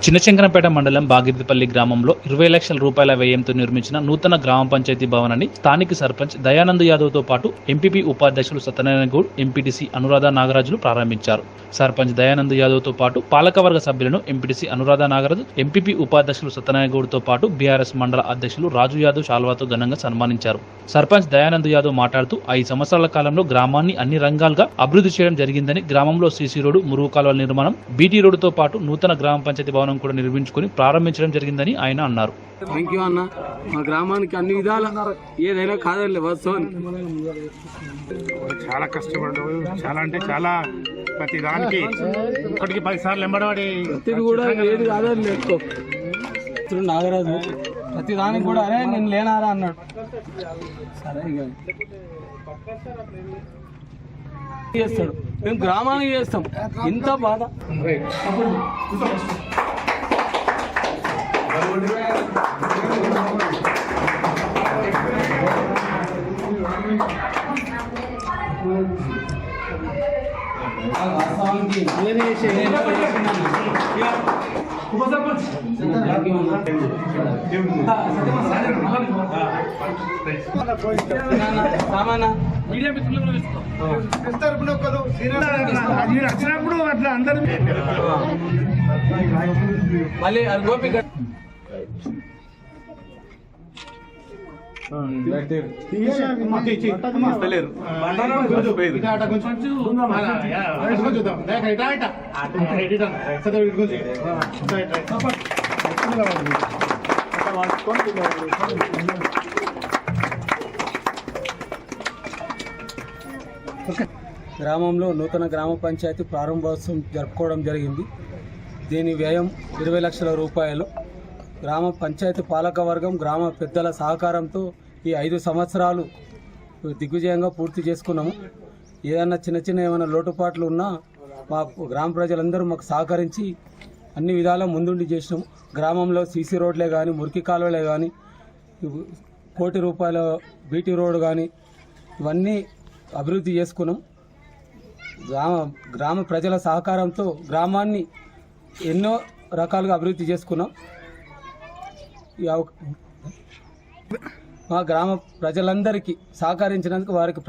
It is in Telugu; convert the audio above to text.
చిన్నశంకరంపేట మండలం బాగిరిపల్లి గ్రామంలో 20 లక్షల రూపాయల వ్యయంతో నిర్మించిన నూతన గ్రామ పంచాయతీ భవనాన్ని స్థానిక సర్పంచ్ దయానంద్ యాదవ్ తో పాటు ఎంపీపీ ఉపాధ్యక్షులు సత్యనారాయణ గౌడ్, ఎంపీటీసీ అనురాధ నాగరాజులు ప్రారంభించారు. సర్పంచ్ దయానంద్ యాదవ్ తో పాటు పాలకవర్గ సభ్యులను ఎంపీటీసీ అనురాధ నాగరాజు, ఎంపీపీ ఉపాధ్యక్షులు సత్యనారాయణ గౌడ్ తో పాటు బీఆర్ఎస్ మండల అధ్యక్షులు రాజు యాదవ్ శాల్వాతో ఘనంగా సన్మానించారు. సర్పంచ్ దయానంద్ యాదవ్ మాట్లాడుతూ 5 సంవత్సరాల కాలంలో గ్రామాన్ని అన్ని రంగాలుగా అభివృద్ధి చేయడం జరిగిందని, గ్రామంలో సీసీ రోడ్డు, మురుగు కాలువల నిర్మాణం, బీటీ రోడ్డుతో పాటు నూతన గ్రామ పంచాయతీ భవనం కూడా నిర్మించుకుని ప్రారంభించడం జరిగిందని ఆయన అన్నారు. థ్యాంక్ యూ అన్న. మా గ్రామానికి అన్ని విధాల ఏదైనా కాదండి వాస్తవానికి చాలా కష్టపడ్డాడు. చాలా అంటే చాలా ప్రతి దానికి ఒకటికి 10 సార్లు ఎంబడబడి ప్రతిది కూడా ఏది కాదని నేర్చుకో. నాగరాజు ప్రతి దానికి కూడా అరే నేను లేనారా అన్నాడు. సరే ఇక చేస్తాడు, మేము గ్రామానికి చేస్తాం. ఇంత బాధ వచ్చినప్పుడు అట్లా అందరూ మళ్ళీ అది గోపి గ్రామంలో నూతన గ్రామ పంచాయతీ ప్రారంభోత్సవం జరుపుకోవడం జరిగింది. దీని వ్యయం 20 లక్షల రూపాయలు. గ్రామ పంచాయతీ పాలకవర్గం, గ్రామ పెద్దల సహకారంతో ఈ 5 సంవత్సరాలు దిగ్విజయంగా పూర్తి చేసుకున్నాము. ఏదన్నా చిన్న ఏమైనా లోటుపాట్లు ఉన్నా మా గ్రామ ప్రజలందరూ మాకు సహకరించి అన్ని విధాలా ముందుండి చేసినాము. గ్రామంలో సీసీ రోడ్లే కానీ, మురికి కాలువలే కానీ, ₹1 కోటి బీటీ రోడ్ కానీ ఇవన్నీ అభివృద్ధి చేసుకున్నాం. గ్రామ ప్రజల సహకారంతో గ్రామాన్ని ఎన్నో రకాలుగా అభివృద్ధి చేసుకున్నాం. మా గ్రామ ప్రజలందరికీ సహకరించినందుకు వారికి